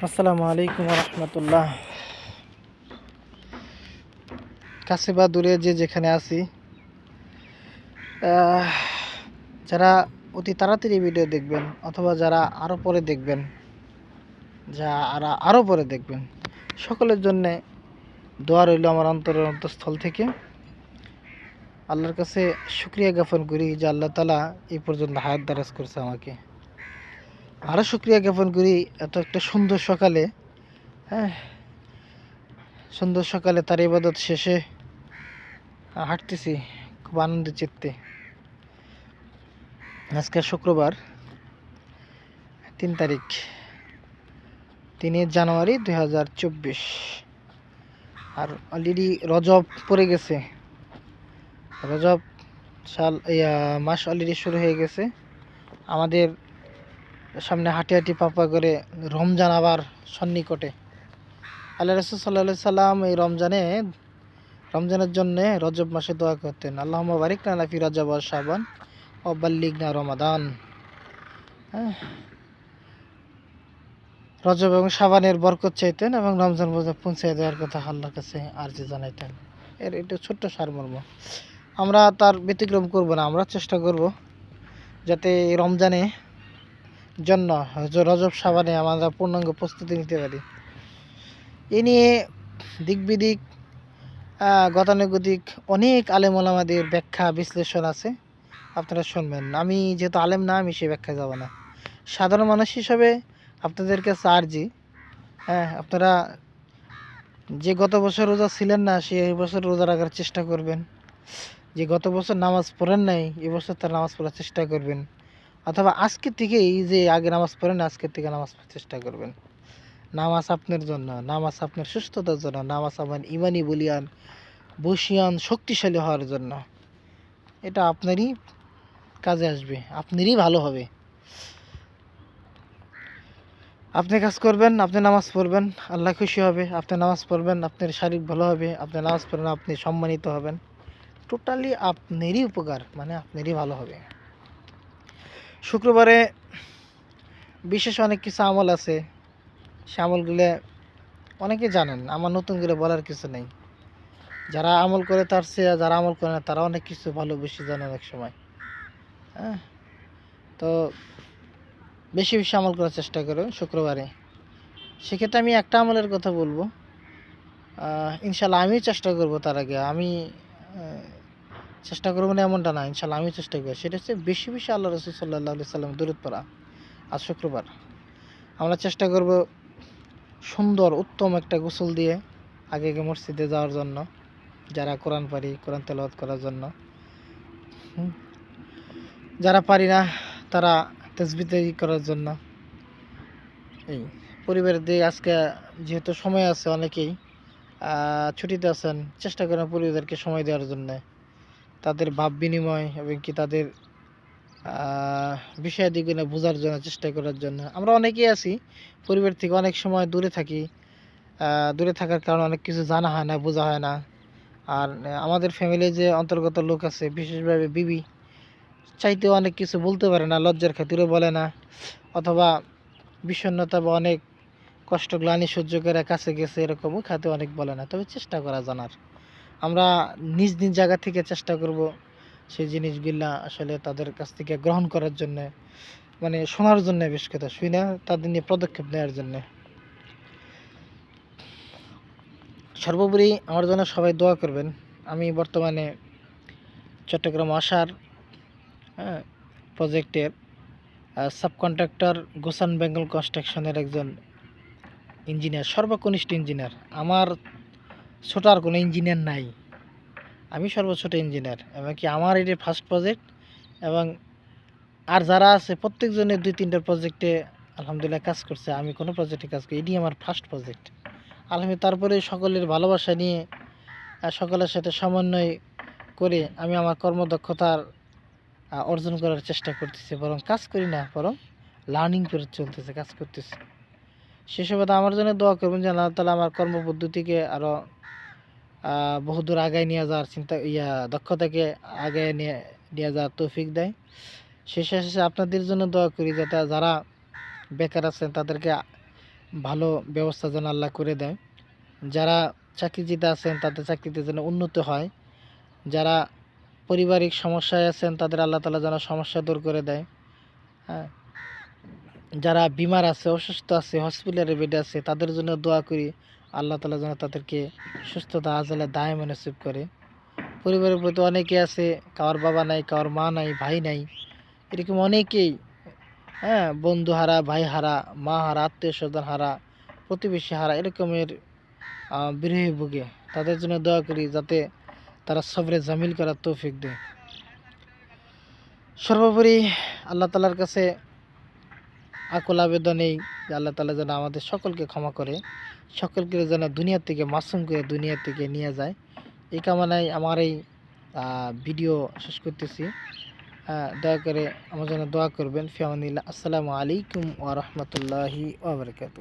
আসসালামু আলাইকুম রহমতুল্লাহ। কাছে বা দূরে যে যেখানে আছি, যারা অতি তাড়াতাড়ি ভিডিও দেখবেন অথবা যারা আরও পরে দেখবেন, আরও পরে দেখবেন, সকলের জন্যে দোয়া রইল আমার অন্তরের অন্তঃস্থল থেকে। আল্লাহর কাছে শুকরিয়া জ্ঞাপন করি যে আল্লাহ তাআলা এই পর্যন্ত হায়াত দারাজ করছে আমাকে। আরও শুকরিয়া জ্ঞাপন করি এত একটা সুন্দর সকালে, সুন্দর সকালে তার ইবাদত শেষে হাঁটতেছি খুব আনন্দ চিত্তে। আজকে শুক্রবার 3 তারিখ, 3 জানুয়ারি 2024, আর অলরেডি রজব পড়ে গেছে। রজব মাস অলরেডি শুরু হয়ে গেছে। আমাদের সামনে হাঁটি হাঁটি পাপা করে রমজান আবার সন্নিকটে। আল্লাহ রাসূল সাল্লাল্লাহু আলাইহি সাল্লাম এই রমজানের জন্য রজব মাসে দোয়া করতেন, আল্লাহুম্মা বারিক লানা ফি রজব ওয়া শাবান ওয়া বাল্লিগনা রমাদান। রজব এবং শাবানের বরকত চাইতেন এবং রমজান পর্যন্ত পৌঁছে দেওয়ার কথা আল্লাহর কাছে আরজি জানাইতেন। এটা ছোট্ট সারমর্ম। আমরা তার ব্যতিক্রম করব না। আমরা চেষ্টা করব যাতে রমজানে জন্য রজব শাবানে আমরা পূর্ণাঙ্গ প্রস্তুতি নিতে পারি। এ নিয়ে দিক বিদিক গতানুগতিক অনেক আলেম ওলামাদের ব্যাখ্যা বিশ্লেষণ আছে, আপনারা শুনবেন। আমি যেহেতু আলেম না, আমি সেই ব্যাখ্যা যাব না। সাধারণ মানুষ হিসাবে আপনাদের কাছে আরজি, আপনারা যে গত বছর রোজা ছিলেন না, সেই বছর রোজা রাখার চেষ্টা করবেন। যে গত বছর নামাজ পড়েন নাই, এবছর তার নামাজ পড়ার চেষ্টা করবেন। অথবা আজকের থেকেই যে আগে নামাজ পড়েন, আজকের থেকে নামাজ পড়ার চেষ্টা করবেন। নামাজ আপনার জন্য, নামাজ আপনার সুস্থতার জন্য, নামাজ আমার ইমানি বলিয়ান বসিয়ান শক্তিশালী হওয়ার জন্য। এটা আপনারই কাজে আসবে, আপনারই ভালো হবে। আপনি কাজ করবেন, আপনি নামাজ পড়বেন, আল্লাহ খুশি হবে। আপনি নামাজ পড়বেন, আপনার শারীরিক ভালো হবে। আপনি নামাজ পড়বেন, আপনি সম্মানিত হবেন। টোটালি আপনারই উপকার, মানে আপনারই ভালো হবে। শুক্রবারে বিশেষ অনেক কিছু আমল আছে, সে আমলগুলো অনেকে জানেন, আমার নতুন করে বলার কিছু নেই। যারা আমল করে তার চেয়ে যারা আমল করে না, তারা অনেক কিছু ভালো বেশি জানে অনেক সময়। তো বেশি বেশি আমল করার চেষ্টা করো শুক্রবারে। সেক্ষেত্রে আমি একটা আমলের কথা বলবো, ইনশাল্লাহ আমি চেষ্টা করব। তার আগে আমি চেষ্টা করবো না এমনটা না, ইনশাল্লাহ আমি চেষ্টা করবো। সেটা হচ্ছে বেশি বেশি আল্লাহ রাসূল সাল্লাল্লাহু আলাইহি সাল্লাম দরুদ পড়া। আজ শুক্রবার আমরা চেষ্টা করব সুন্দর উত্তম একটা গোসল দিয়ে আগে মসজিদে যাওয়ার জন্য, যারা কোরআন পারি কোরআন তেলাওয়াত করার জন্য। যারা পারি না তারা তাসবিহ করার জন্য। এই পরিবার দিয়ে আজকে যেহেতু সময় আছে, অনেকেই ছুটিতে আছেন, চেষ্টা করেন পরিবারকে সময় দেওয়ার জন্য, তাদের ভাব বিনিময় এবং কি তাদের বিষয়াদিগুলো বোঝার জন্য চেষ্টা করার জন্য। আমরা অনেকেই আছি পরিবার থেকে অনেক সময় দূরে থাকি, দূরে থাকার কারণে অনেক কিছু জানা হয় না, বোঝা হয় না। আর আমাদের ফ্যামিলি যে অন্তর্গত লোক আছে, বিশেষভাবে বিবি, চাইতেও অনেক কিছু বলতে পারে না, লজ্জার খাতিরও বলে না, অথবা বিষণ্ণতা বা অনেক কষ্ট গ্লানি সহ্য করে কাছে গেছে এরকমও খাতে অনেক বলে না। তবে চেষ্টা করা জানার, আমরা নিজ নিজ জায়গা থেকে চেষ্টা করব সেই জিনিসগুলা আসলে তাদের কাছ থেকে গ্রহণ করার জন্য, মানে শোনার জন্য, বেশ কথা শুই না তাদের নিয়ে পদক্ষেপ নেওয়ার জন্য। সর্বোপরি আমার জন্য সবাই দোয়া করবেন। আমি বর্তমানে চট্টগ্রাম আসার প্রজেক্টের সাবকন্ট্রাক্টর গোসান বেঙ্গল কনস্ট্রাকশনের একজন ইঞ্জিনিয়ার, সর্বকনিষ্ঠ ইঞ্জিনিয়ার। আমার ছোট আর কোনো ইঞ্জিনিয়ার নাই, আমি সর্বছোট ইঞ্জিনিয়ার। এবং কি আমার এটি ফার্স্ট প্রজেক্ট, এবং আর যারা আছে প্রত্যেকজনের 2-3টা প্রজেক্টে আলহামদুলিল্লাহ কাজ করছে। আমি কোনো প্রজেক্টে কাজ করি, এটি আমার ফার্স্ট প্রজেক্ট। আলহামদুলিল্লাহ। তারপরে সকলের ভালোবাসা নিয়ে সকলের সাথে সমন্বয় করে আমি আমার কর্মদক্ষতার অর্জন করার চেষ্টা করতেছি। বরং কাজ করি না, বরং লার্নিং করে চলতেছে, কাজ করতেছি। সেসব আমার জন্য দোয়া করবেন যে আল্লাহ তাআলা আমার কর্মপদ্ধতিকে আরও বহুদূর আগায় নিয়ে যাওয়ার দক্ষতাকে আগায় নিয়ে যাওয়ার তৌফিক দেয়। শেষে আপনাদের জন্য দোয়া করি যাতে যারা বেকার আছেন তাদেরকে ভালো ব্যবস্থা যেন আল্লাহ করে দেয়। যারা চাকরিজীবী আছেন তাদের চাকরিতে যেন উন্নত হয়, যারা পারিবারিক সমস্যায় আছেন তাদের আল্লাহ তাআলা যেন সমস্যা দূর করে দেয়। হ্যাঁ, যারা বিমার আছে, অসুস্থ আছে, হসপিটালের বেডে আছে, তাদের জন্য দোয়া করি আল্লাহ তাআলা যেন তাদেরকে সুস্থতা আজলে দায়েমে নসিব করে। পরিবারের প্রতি অনেকে আছে, কারোর বাবা নাই, কারোর মা নাই, ভাই নাই, এরকম অনেকেই, হ্যাঁ, বন্ধু হারা, ভাই হারা, মা হারা, আত্মীয় স্বজন হারা, প্রতিবেশী হারা, এরকমের বিরহে ভুগে। তাদের জন্য দোয়া করি যাতে তারা সবরে জামিল করার তৌফিক দেয়। সর্বোপরি আল্লাহ তাআলার কাছে আকুল আবেদন এই যে আল্লাহ তাআলা যেন আমাদের সকলকে ক্ষমা করে, সকলকে যেন দুনিয়া থেকে মাসুম করে দুনিয়া থেকে নিয়ে যায়। এই কামনায় আমার এই ভিডিও শেষ করতেছি। দয়া করে আমার জন্য দোয়া করবেন। ফি আমানিল্লাহ। আসসালামু আলাইকুম ওয়া রাহমাতুল্লাহি ওয়া বারাকাতুহু।